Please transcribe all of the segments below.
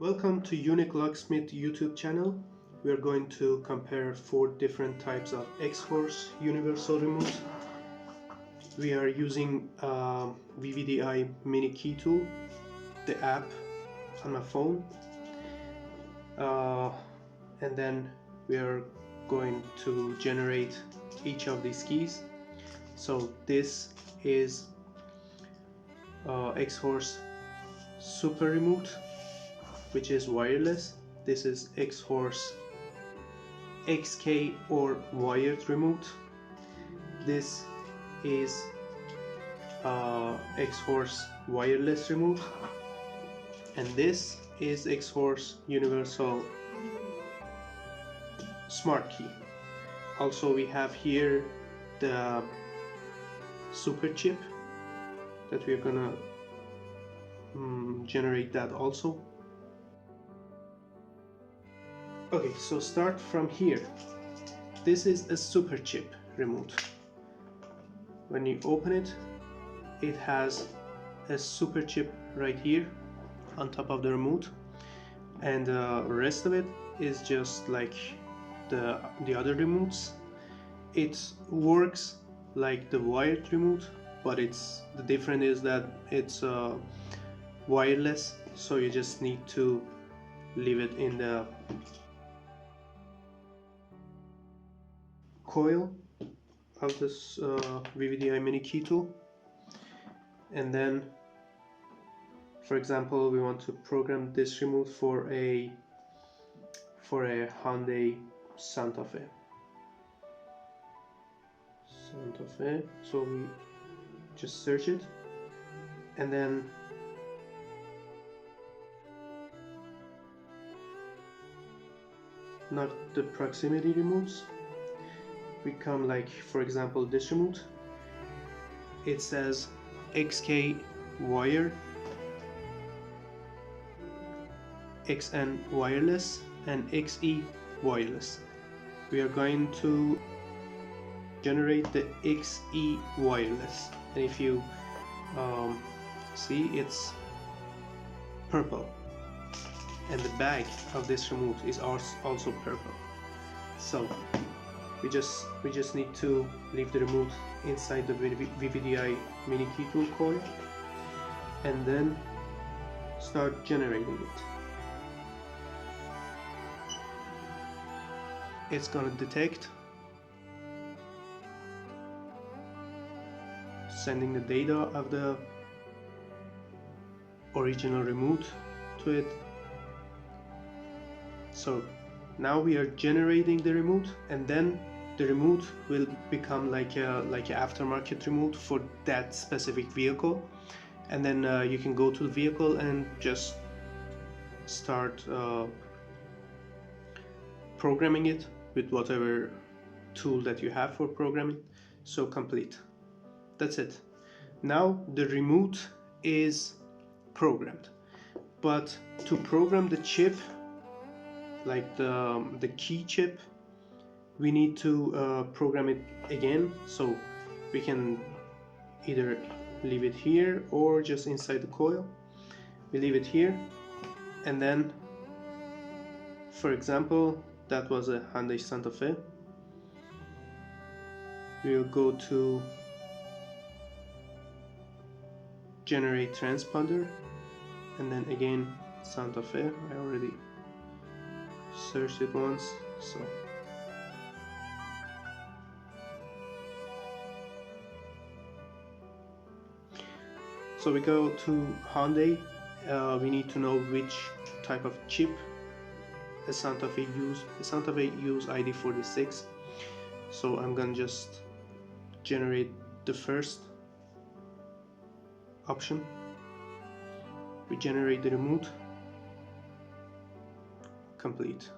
Welcome to Unique Locksmith YouTube channel. We are going to compare 4 different types of Xhorse universal remote. We are using VVDI mini key tool, the app on my phone, and then we are going to generate each of these keys. So this is Xhorse Super Remote, which is wireless. This is Xhorse XK or wired remote. This is Xhorse wireless remote, and this is Xhorse universal smart key. Also, we have here the super chip that we're gonna generate that also. Okay, so start from here. This is a super chip remote. When you open it, it has a super chip right here on top of the remote, and the rest of it is just like the other remotes. It works like the wired remote, but the difference is that it's wireless, so you just need to leave it in the coil of this VVDI mini key tool. And then, for example, we want to program this remote for a Hyundai Santa Fe. So we just search it, and then not the proximity remotes. We come like, for example, this remote. It says XK wire, XN wireless, and XE wireless. We are going to generate the XE wireless, and if you see, it's purple, and the bag of this remote is also purple. So we just need to leave the remote inside the VVDI mini key tool coil, and then start generating it. It's gonna detect, sending the data of the original remote to it. So now we are generating the remote, and then the remote will become like a aftermarket remote for that specific vehicle, and then you can go to the vehicle and just start programming it with whatever tool that you have for programming. So complete. That's it. Now the remote is programmed, but to program the chip, like the key chip, we need to program it again. So we can either leave it here or just inside the coil. We leave it here, and then, for example, that was a Hyundai Santa Fe. We'll go to generate transponder, and then again Santa Fe. I already searched it once, so we go to Hyundai. We need to know which type of chip a Santa Fe use. The Santa Fe use ID46, so I'm gonna just generate the first option. We generate the remote. Complete.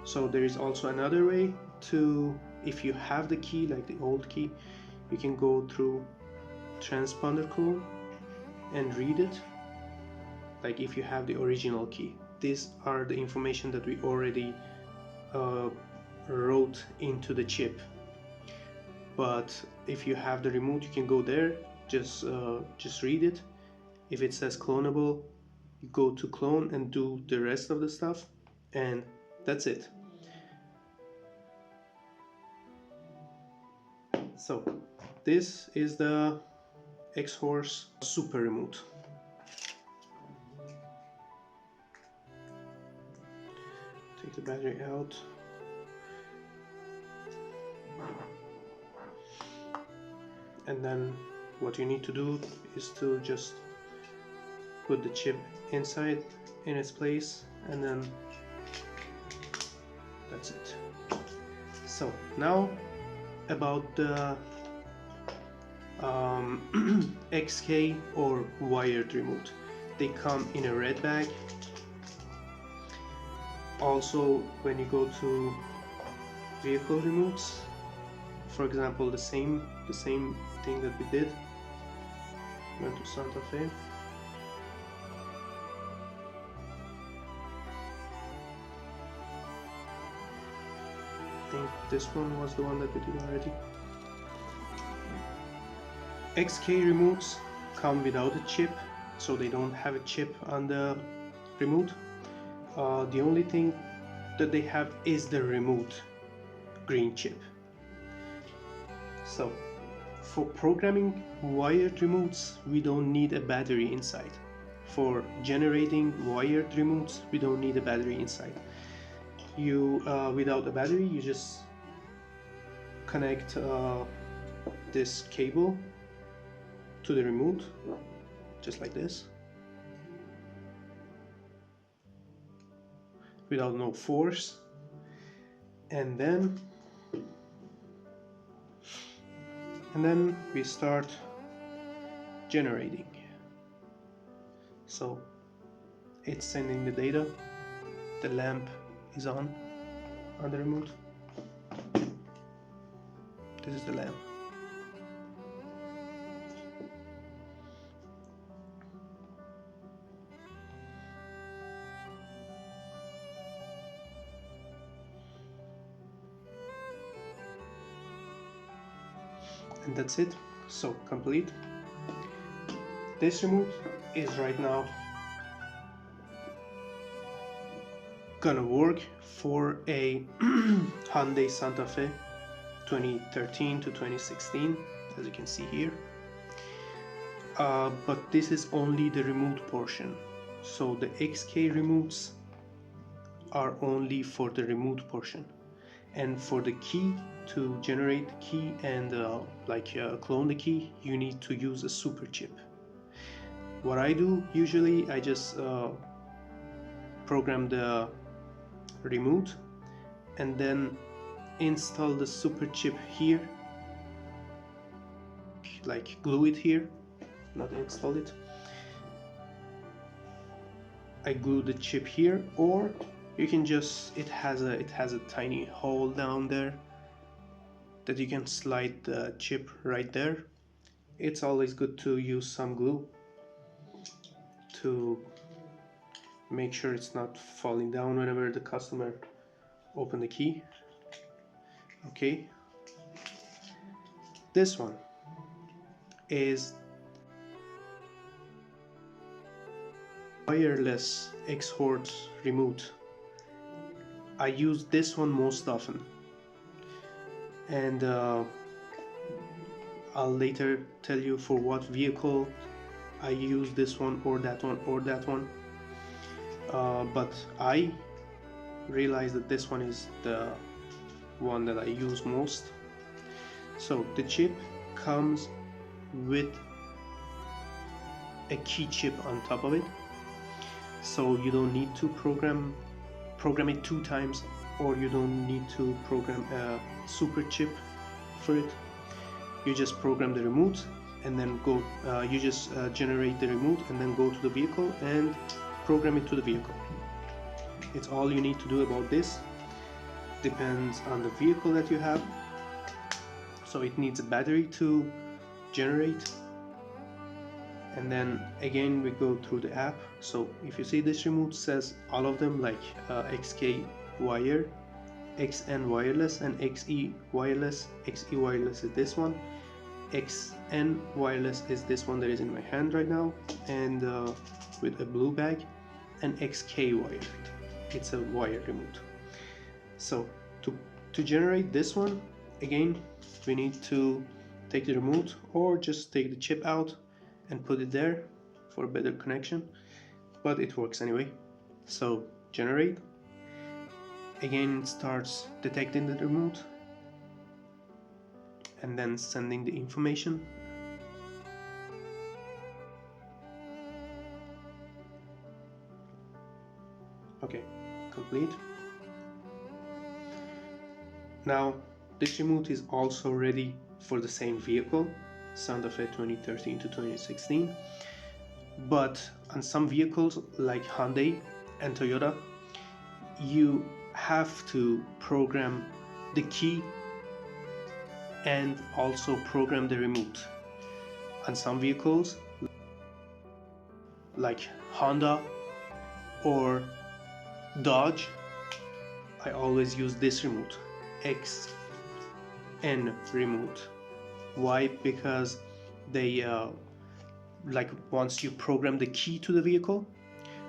So there is also another way to, if you have the key like the old key, you can go through transponder code and read it, like if you have the original key. These are the information that we already wrote into the chip, but if you have the remote, you can go there, just read it. If it says clonable, you go to clone and do the rest of the stuff, and that's it. So this is the Xhorse Super Remote. Take the battery out. And then what you need to do is to just put the chip inside in its place, and then that's it. So now about the XK or wired remote. They come in a red bag. Also, when you go to vehicle remotes, for example, the same thing that we did. Went to Santa Fe. I think this one was the one that we did already. XK remotes come without a chip, so they don't have a chip on the remote. The only thing that they have is the remote green chip. So for programming wired remotes, we don't need a battery inside. For generating wired remotes, we don't need a battery inside. You without a battery, you just connect this cable to the remote, just like this, without no force, and then we start generating. So it's sending the data, the lamp is on the remote. This is the lamp. And that's it. So complete. This remote is right now gonna work for a Hyundai Santa Fe 2013 to 2016, as you can see here. But this is only the remote portion. So the XK remotes are only for the remote portion. And for the key, to generate the key and clone the key, you need to use a super chip. What I do usually, I just program the remote and then install the super chip here, like glue it here, not install it. I glue the chip here, or you can just, it has a tiny hole down there that you can slide the chip right there. It's always good to use some glue to make sure it's not falling down whenever the customer open the key. Okay, this one is wireless Xhorse remote. I use this one most often, and I'll later tell you for what vehicle I use this one or that one or that one. But I realized that this one is the one that I use most. So the chip comes with a key chip on top of it, so you don't need to program it 2 times, or you don't need to program a super chip for it. You just program the remote and then go, you just generate the remote and then go to the vehicle and program it to the vehicle. It's all you need to do about this. Depends on the vehicle that you have. So it needs a battery to generate, and then again we go through the app. So if you see, this remote says all of them, like XK wire, XN wireless, and XE wireless. XE wireless is this one, XN wireless is this one that is in my hand right now, and with a blue bag, and XK wired. It's a wired remote. So to generate this one, again, we need to take the remote or just take the chip out and put it there for a better connection, but it works anyway. So generate. Again, it starts detecting the remote and then sending the information. Okay, complete. Now this remote is also ready for the same vehicle, Santa Fe 2013 to 2016, but on some vehicles like Hyundai and Toyota, you have to program the key and also program the remote. On some vehicles like Honda or Dodge, I always use this remote, XN remote. Why? Because they like once you program the key to the vehicle,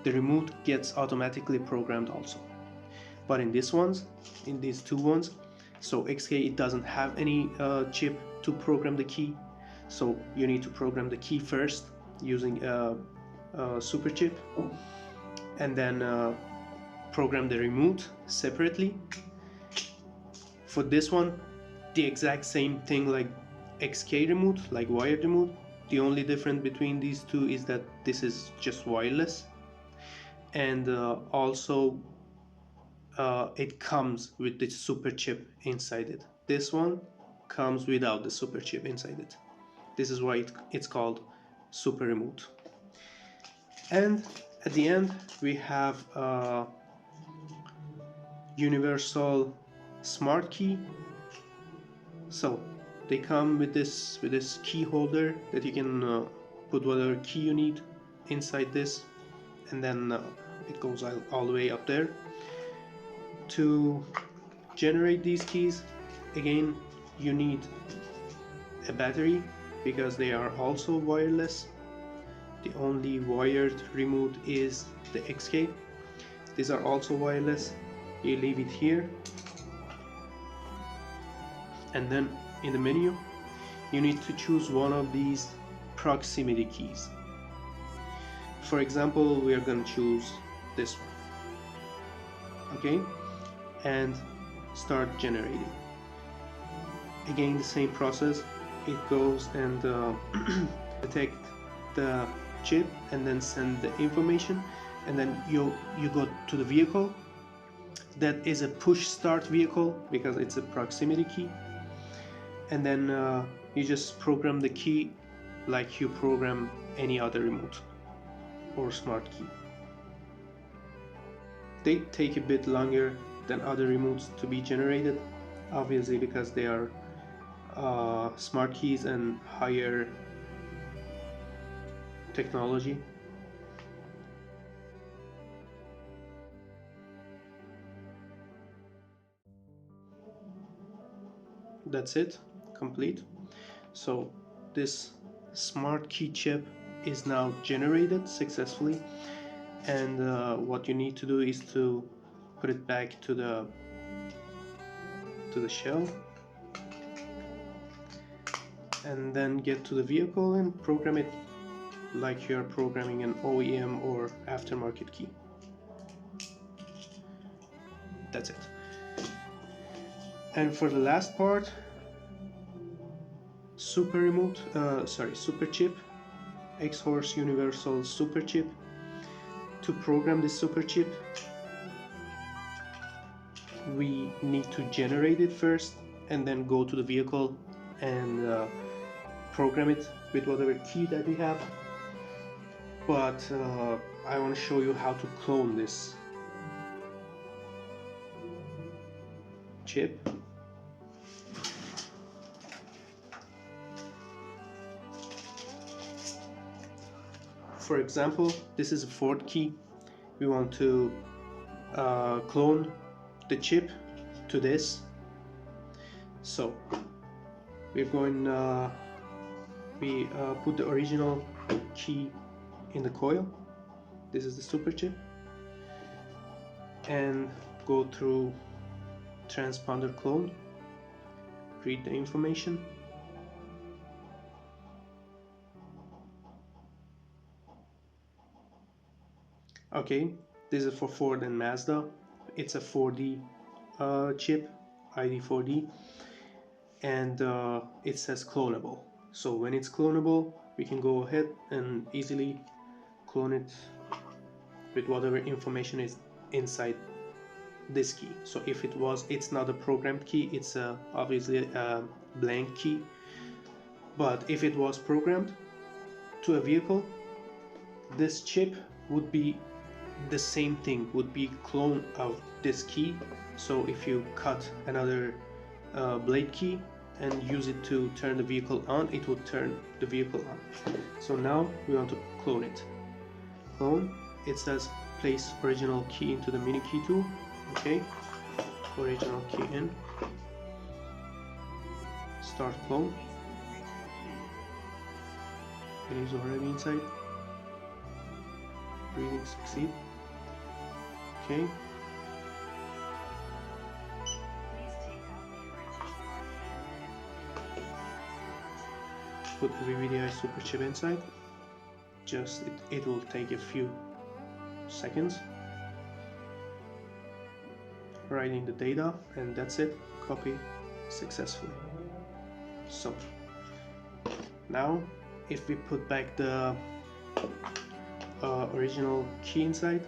the remote gets automatically programmed also. But in these two ones, so XK, it doesn't have any chip to program the key, so you need to program the key first using a super chip, and then program the remote separately. For this one, the exact same thing like XK remote, like wired remote. The only difference between these two is that this is just wireless, and also it comes with the super chip inside it. This one comes without the super chip inside it. This is why it's called super remote. And at the end we have a universal smart key. So they come with this key holder that you can put whatever key you need inside this, and then it goes all the way up there. To generate these keys, again, you need a battery because they are also wireless. The only wired remote is the XK. These are also wireless. You leave it here, and then in the menu you need to choose one of these proximity keys. For example, we are going to choose this one. Okay, and start generating. Again, the same process. It goes and detect the chip and then send the information, and then you go to the vehicle. That is a push start vehicle because it's a proximity key, and then you just program the key like you program any other remote or smart key. They take a bit longer than other remotes to be generated, obviously because they are smart keys and higher technology. That's it, complete. So this smart key chip is now generated successfully, and what you need to do is to put it back to the shell, and then get to the vehicle and program it like you're programming an OEM or aftermarket key. That's it. And for the last part, super chip, Xhorse universal super chip. To program this super chip, we need to generate it first and then go to the vehicle and program it with whatever key that we have. But I want to show you how to clone this chip. For example, this is a Ford key. We want to clone the chip to this. So we're going we put the original key in the coil, this is the super chip, and go through transponder clone, read the information. Okay, this is for Ford and Mazda. It's a 4D chip, ID4D, and it says clonable. So when it's clonable, we can go ahead and easily clone it with whatever information is inside this key. So if it's not a programmed key, it's obviously a blank key. But if it was programmed to a vehicle, this chip would be the same thing, would be clone of this key. So if you cut another blade key and use it to turn the vehicle on, it would turn the vehicle on. So now we want to clone it. Clone, it says place original key into the mini key tool. Okay, original key in, start clone. It is already inside. Reading succeed. Okay. Put the VVDI super chip inside. Just it will take a few seconds. Writing the data, and that's it. Copy successfully. So now if we put back the original key inside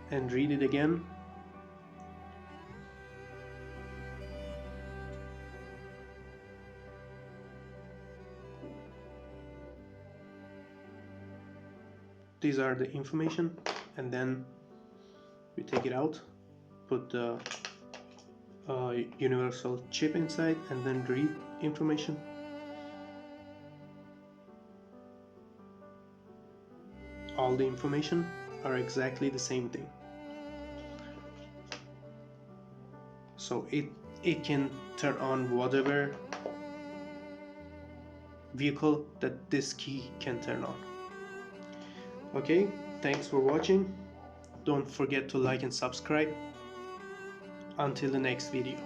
and read it again, these are the information, and then we take it out, put the universal chip inside, and then read information. All the information are exactly the same thing. So it can turn on whatever vehicle that this key can turn on. Okay, thanks for watching. Don't forget to like and subscribe. Until the next video.